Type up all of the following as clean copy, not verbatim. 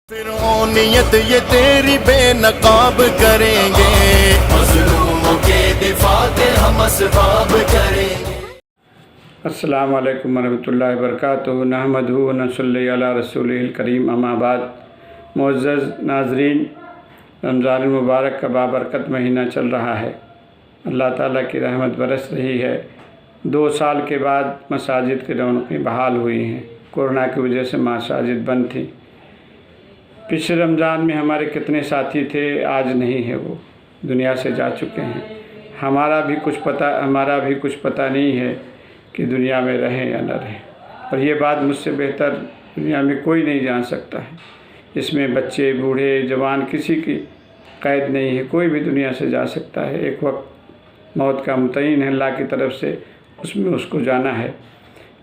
فرعونیت یہ تیری بے نقاب کریں گے، مظلوموں کے دفاع کے ہم اسباب کریں گے۔ السلام علیکم ورحمۃ اللہ وبرکاتہ۔ نحمدہ و نصلی علی رسولہ الکریم، اما بعد۔ معزز ناظرین، رمضان المبارک کا بابرکت مہینہ چل رہا ہے، اللہ تعالیٰ کی رحمت برس رہی ہے۔ 2 سال کے بعد مساجد کی رونقیں بحال ہوئی ہیں، کورونا کی وجہ سے مساجد بند تھیں۔ پچھلے رمضان میں ہمارے کتنے ساتھی تھے، آج نہیں ہے، وہ دنیا سے جا چکے ہیں۔ ہمارا بھی کچھ پتہ نہیں ہے کہ دنیا میں رہیں یا نہ رہیں، اور یہ بات مجھ سے بہتر دنیا میں کوئی نہیں جان سکتا ہے۔ اس میں بچے، بوڑھے، جوان، کسی کی قید نہیں ہے، کوئی بھی دنیا سے جا سکتا ہے۔ ایک وقت موت کا متعین ہے اللہ کی طرف سے، اس میں اس کو جانا ہے۔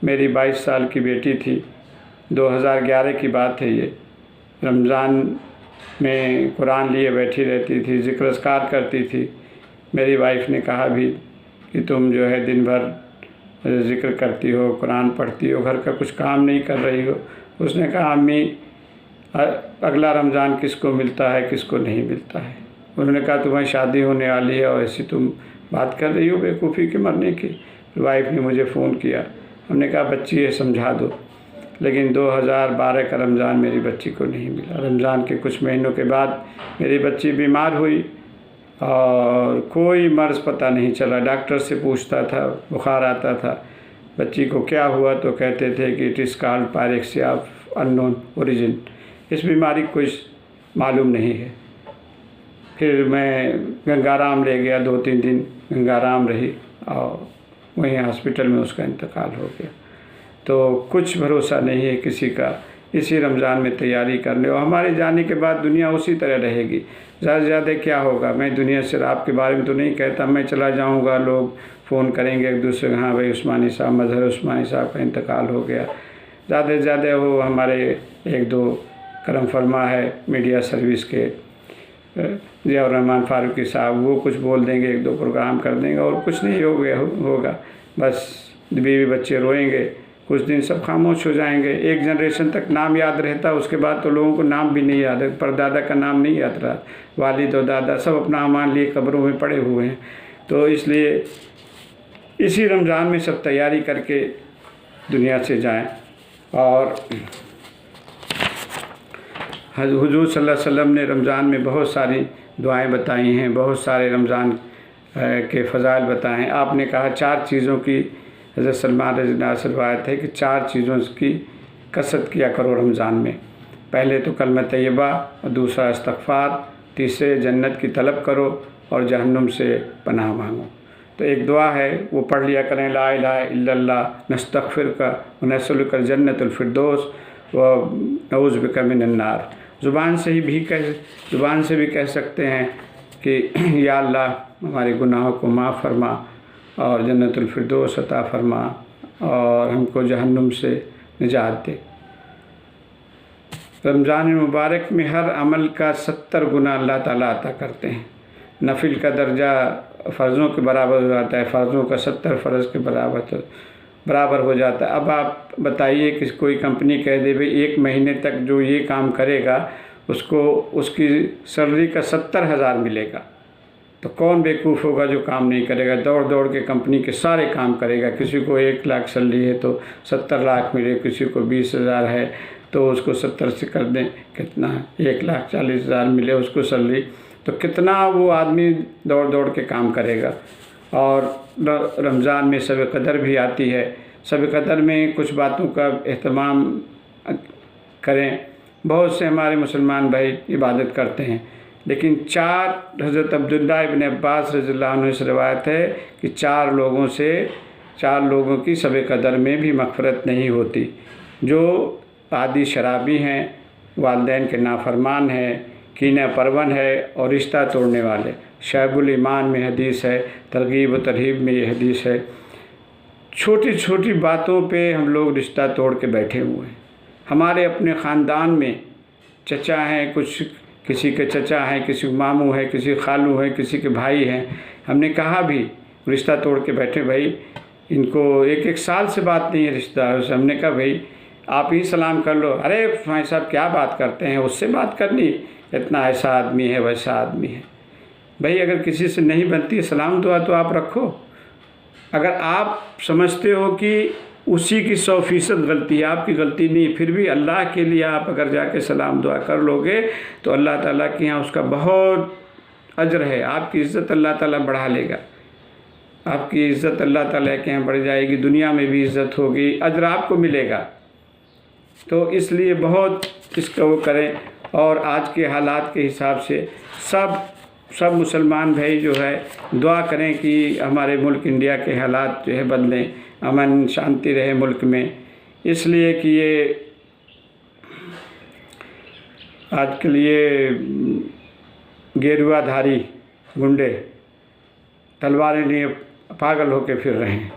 میری 22 سال کی بیٹی تھی، 2011 کی بات ہے یہ۔ رمضان میں قرآن لیے بیٹھی رہتی تھی، ذکر اذکار کرتی تھی۔ میری وائف نے کہا بھی کہ تم جو ہے دن بھر ذکر کرتی ہو، قرآن پڑھتی ہو، گھر کا کچھ کام نہیں کر رہی ہو۔ اس نے کہا امی اگلا رمضان کس کو ملتا ہے، کس کو نہیں ملتا ہے۔ انہوں نے کہا تمہیں شادی ہونے والی ہے اور ایسی تم بات کر رہی ہو بیوقوفی کے مرنے کی۔ وائف نے مجھے فون کیا، ہم نے کہا بچی ہے سمجھا دو، لیکن 2012 کا رمضان میری بچی کو نہیں ملا۔ رمضان کے کچھ مہینوں کے بعد میری بچی بیمار ہوئی اور کوئی مرض پتہ نہیں چلا۔ ڈاکٹر سے پوچھتا تھا، بخار آتا تھا، بچی کو کیا ہوا تو کہتے تھے کہ it is called pyrexia of unknown origin, اس بیماری کو کچھ معلوم نہیں ہے۔ پھر میں گنگارام لے گیا، 2-3 دن گنگارام رہی اور وہیں ہاسپٹل میں اس کا انتقال ہو گیا۔ تو کچھ بھروسہ نہیں ہے کسی کا۔ اسی رمضان میں تیاری کرنے، اور ہمارے جانے کے بعد دنیا اسی طرح رہے گی۔ زیادہ سے زیادہ کیا ہوگا، میں دنیا سے آپ کے بارے میں تو نہیں کہتا، میں چلا جاؤں گا، لوگ فون کریں گے ایک دوسرے کو، ہاں بھائی عثمانی صاحب، مظہر عثمانی صاحب کا انتقال ہو گیا۔ زیادہ سے زیادہ وہ ہمارے 1-2 کرم فرما ہے میڈیا سروس کے، ضیاء الرحمن فاروقی صاحب، وہ کچھ بول دیں گے، 1-2 پروگرام کر دیں گے، اور کچھ نہیں ہوگا۔ بس بیوی بچے روئیں گے، کچھ دن سب خاموش ہو جائیں گے۔ ایک جنریشن تک نام یاد رہتا، اس کے بعد تو لوگوں کو نام بھی نہیں یاد ہے، پردادا کا نام نہیں یاد رہا، والد و دادا سب اپنا امان لیے قبروں میں پڑے ہوئے ہیں۔ تو اس لیے اسی رمضان میں سب تیاری کر کے دنیا سے جائیں۔ اور حضور صلی اللہ علیہ وسلم نے رمضان میں بہت ساری دعائیں بتائی ہیں، بہت سارے رمضان کے فضائل بتائے ہیں۔ آپ نے کہا 4 چیزوں کی، حضرت سلمان رضی اللہ عنہ سے روایت ہے کہ 4 چیزوں کی کثرت کیا کرو رمضان میں۔ پہلے تو کلمہ طیبہ، اور دوسرا استغفار، تیسرے جنت کی طلب کرو اور جہنم سے پناہ مانگو۔ تو ایک دعا ہے وہ پڑھ لیا کریں، لا الہ الا اللہ نستغفرک ونسألک الجنۃ الفردوس ونعوذ بک من النار۔ زبان سے بھی کہہ سکتے ہیں کہ یا اللہ ہمارے گناہوں کو معاف فرما اور جنت الفردوس عطا فرما اور ہم کو جہنم سے نجات دے۔ رمضان مبارک میں ہر عمل کا 70 گنا اللہ تعالیٰ عطا کرتے ہیں۔ نفل کا درجہ فرضوں کے برابر ہو جاتا ہے، فرضوں کا 70 فرض کے برابر ہو جاتا ہے۔ اب آپ بتائیے کہ کوئی کمپنی کہہ دے بھئی 1 مہینے تک جو یہ کام کرے گا اس کو اس کی سیلری کا 70,000 ملے گا، تو کون بیوقوف ہوگا جو کام نہیں کرے گا؟ دوڑ کے کمپنی کے سارے کام کرے گا۔ کسی کو 1 لاکھ سیلری ہے تو 70 لاکھ ملے، کسی کو 20,000 ہے تو اس کو 70 سے کر دیں، کتنا 1,40,000 ملے اس کو سیلری، تو کتنا وہ آدمی دوڑ کے کام کرے گا۔ اور رمضان میں شب قدر بھی آتی ہے، شب قدر میں کچھ باتوں کا اہتمام کریں۔ بہت سے ہمارے مسلمان بھائی عبادت کرتے ہیں، لیکن 4 حضرت عبداللہ ابن عباس رضی اللہ عنہ سے روایت ہے کہ 4 لوگوں کی شب قدر میں بھی مغفرت نہیں ہوتی۔ جو عادی شرابی ہیں، والدین کے نافرمان ہیں، کینہ پرون ہے اور رشتہ توڑنے والے۔ شعب الایمان میں حدیث ہے، ترغیب و ترہیب میں یہ حدیث ہے۔ چھوٹی باتوں پہ ہم لوگ رشتہ توڑ کے بیٹھے ہوئے ہیں۔ ہمارے اپنے خاندان میں چچا ہیں، کسی کے چچا ہیں، کسی ماموں ہے، کسی خالو ہیں، کسی کے بھائی ہیں، ہم نے کہا بھی رشتہ توڑ کے بیٹھے، بھائی ان کو 1 سال سے بات نہیں ہے رشتہ داروں سے۔ ہم نے کہا بھائی آپ ہی سلام کر لو، ارے بھائی صاحب کیا بات کرتے ہیں، اس سے بات کرنی، اتنا ایسا آدمی ہے ویسا آدمی ہے۔ بھائی اگر کسی سے نہیں بنتی سلام دعا تو آپ رکھو، اگر آپ سمجھتے ہو کہ اسی کی 100% غلطی ہے، آپ کی غلطی نہیں، پھر بھی اللہ کے لیے آپ اگر جا کے سلام دعا کر لو گے تو اللہ تعالیٰ کے یہاں اس کا بہت اجر ہے، آپ کی عزت اللہ تعالیٰ بڑھا لے گا، آپ کی عزت اللہ تعالیٰ کے یہاں بڑھ جائے گی، دنیا میں بھی عزت ہوگی، اجر آپ کو ملے گا۔ تو اس لیے بہت اس کا وہ کریں، اور آج کے حالات کے حساب سے سب مسلمان بھائی جو ہے دعا کریں کہ ہمارے ملک انڈیا کے حالات جو ہے بدلیں، امن شانتی رہے ملک میں، اس لیے کہ یہ آج کل یہ گیروا دھاری گنڈے تلواریں لیے پاگل ہو کے پھر رہے ہیں،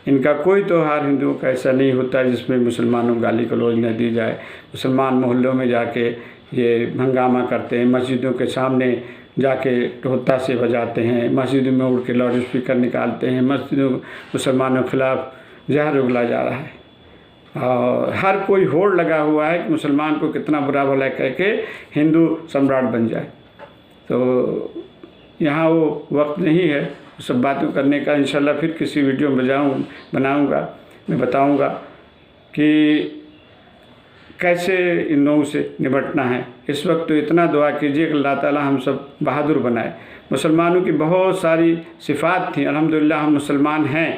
ان کا کوئی تہوار ہندوؤں کا ایسا نہیں ہوتا جس میں مسلمانوں کو گالی گلوچ نہ دی جائے۔ مسلمان محلوں میں جا کے یہ ہنگامہ کرتے ہیں، مسجدوں کے سامنے جا کے ٹھوتا سے بجاتے ہیں، مسجدوں میں اڑ کے لاؤڈ اسپیکر نکالتے ہیں، مسجدوں مسلمانوں کے خلاف زہر اگلا جا رہا ہے، اور ہر کوئی ہوڑ لگا ہوا ہے کہ مسلمان کو کتنا برا بھلا کہہ کے ہندو سمراٹ بن جائے۔ تو یہاں وہ وقت نہیں ہے سب باتوں کرنے کا، انشاءاللہ پھر کسی ویڈیو میں بناؤں گا، میں بتاؤں گا کہ کیسے ان لوگوں سے نمٹنا ہے۔ اس وقت تو اتنا دعا کیجیے کہ اللہ تعالیٰ ہم سب بہادر بنائے۔ مسلمانوں کی بہت ساری صفات تھیں، الحمدللہ ہم مسلمان ہیں،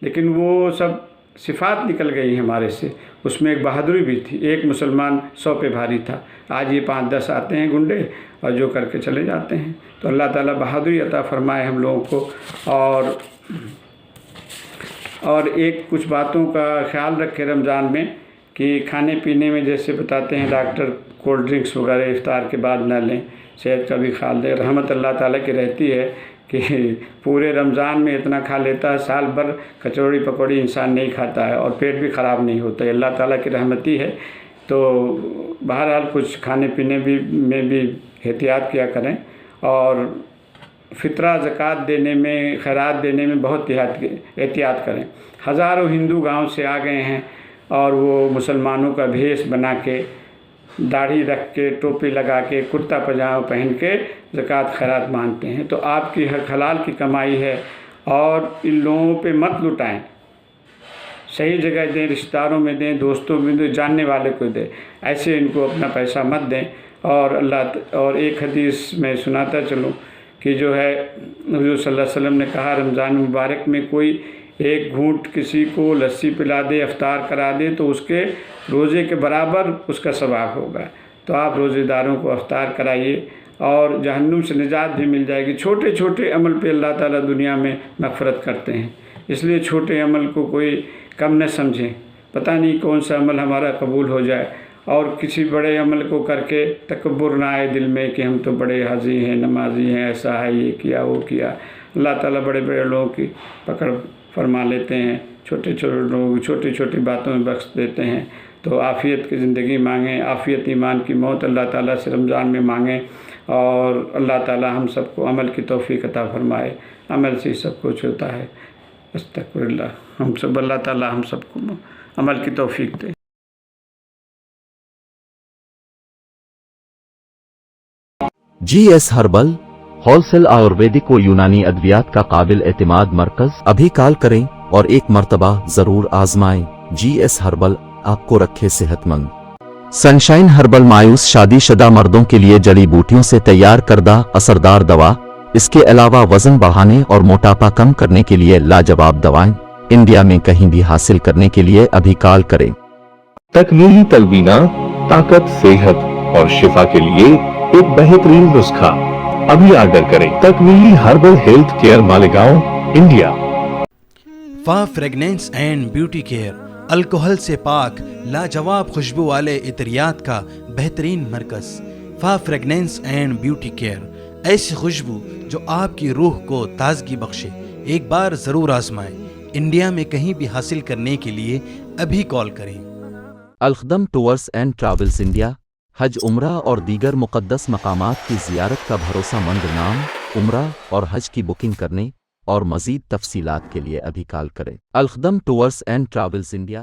لیکن وہ سب صفات نکل گئی ہیں ہمارے سے، اس میں ایک بہادری بھی تھی، ایک مسلمان 100 پہ بھاری تھا، آج یہ 5-10 آتے ہیں گنڈے اور جو کر کے چلے جاتے ہیں۔ تو اللہ تعالیٰ بہادری عطا فرمائے ہم لوگوں کو، اور ایک کچھ باتوں کا خیال رکھے رمضان میں کہ کھانے پینے میں جیسے بتاتے ہیں ڈاکٹر کولڈ ڈرنکس وغیرہ افطار کے بعد نہ لیں، صحت کا بھی خیال دیں۔ رحمت اللہ تعالیٰ کی رہتی ہے کہ پورے رمضان میں اتنا کھا لیتا ہے، سال بھر کچوڑی پکوڑی انسان نہیں کھاتا ہے اور پیٹ بھی خراب نہیں ہوتا ہے، اللہ تعالیٰ کی رحمتی ہے۔ تو بہرحال کچھ کھانے پینے میں بھی احتیاط کیا کریں، اور فطرہ زکوٰۃ دینے میں، خیرات دینے میں بہت احتیاط کریں۔ ہزاروں ہندو گاؤں سے آ گئے ہیں اور وہ مسلمانوں کا بھیس بنا کے، داڑھی رکھ کے، ٹوپی لگا کے، کرتا پاجامہ پہن کے زکوٰۃ خیرات مانگتے ہیں۔ تو آپ کی حلال کی کمائی ہے، اور ان لوگوں پہ مت لٹائیں، صحیح جگہ دیں، رشتہ داروں میں دیں، دوستوں میں دیں، جاننے والے کو دیں، ایسے ان کو اپنا پیسہ مت دیں۔ اور ایک حدیث میں سناتا چلوں کہ جو ہے حضور صلی اللہ علیہ وسلم نے کہا، رمضان مبارک میں کوئی ایک گھونٹ کسی کو لسی پلا دے، افطار کرا دے، تو اس کے روزے کے برابر اس کا ثواب ہوگا۔ تو آپ روزے داروں کو افطار کرائیے، اور جہنم سے نجات بھی مل جائے گی۔ چھوٹے چھوٹے عمل پہ اللہ تعالیٰ دنیا میں مغفرت کرتے ہیں، اس لیے چھوٹے عمل کو کوئی کم نہ سمجھیں، پتہ نہیں کون سا عمل ہمارا قبول ہو جائے، اور کسی بڑے عمل کو کر کے تکبر نہ آئے دل میں کہ ہم تو بڑے حاجی ہیں، نمازی ہیں، ایسا ہے، یہ کیا وہ کیا۔ اللہ تعالیٰ بڑے بڑے لوگوں کی پکڑ فرما لیتے ہیں، چھوٹے چھوٹے لوگ چھوٹی چھوٹی باتوں میں بخش دیتے ہیں۔ تو عافیت کی زندگی مانگیں، عافیت ایمان کی موت اللہ تعالیٰ سے رمضان میں مانگیں، اور اللہ تعالیٰ ہم سب کو عمل کی توفیق عطا فرمائے۔ عمل سے ہی سب کچھ ہوتا ہے۔ استغفر اللہ، اللہ تعالیٰ ہم سب کو عمل کی توفیق دے۔ GS herbal wholesale ayurvedic و یونانی ادویات کا قابل اعتماد مرکز، ابھی کال کریں اور ایک مرتبہ ضرور آزمائیں۔ GS ہربل آپ کو رکھے صحت مند۔ سنشائن ہربل مایوس شادی شدہ مردوں کے لیے جڑی بوٹیوں سے تیار کردہ اثردار دوا، اس کے علاوہ وزن بڑھانے اور موٹاپا کم کرنے کے لیے لاجواب دوائیں، انڈیا میں کہیں بھی حاصل کرنے کے لیے ابھی کال کریں۔ تکمیلی تلبینہ، طاقت، صحت اور شفا کے لیے ایک بہترین نسخہ، ابھی آرڈر کریں۔ تکمیلی herbal health care, Malegaon, India. فا فریگنینس اینڈ بیوٹی کیئر، الکوہل سے پاک لاجواب خوشبو والے عطریات کا بہترین مرکز۔ فا فریگنینس اینڈ بیوٹی کیئر، ایسی خوشبو جو آپ کی روح کو تازگی بخشے، ایک بار ضرور آزمائیں۔ انڈیا میں کہیں بھی حاصل کرنے کے لیے ابھی کال کریں۔ الخدم ٹورز اینڈ ٹریولز انڈیا، حج، عمرہ اور دیگر مقدس مقامات کی زیارت کا بھروسہ مند نام۔ عمرہ اور حج کی بکنگ کرنے اور مزید تفصیلات کے لیے ابھی کال کریں۔ الخدم ٹورز اینڈ ٹریولز انڈیا۔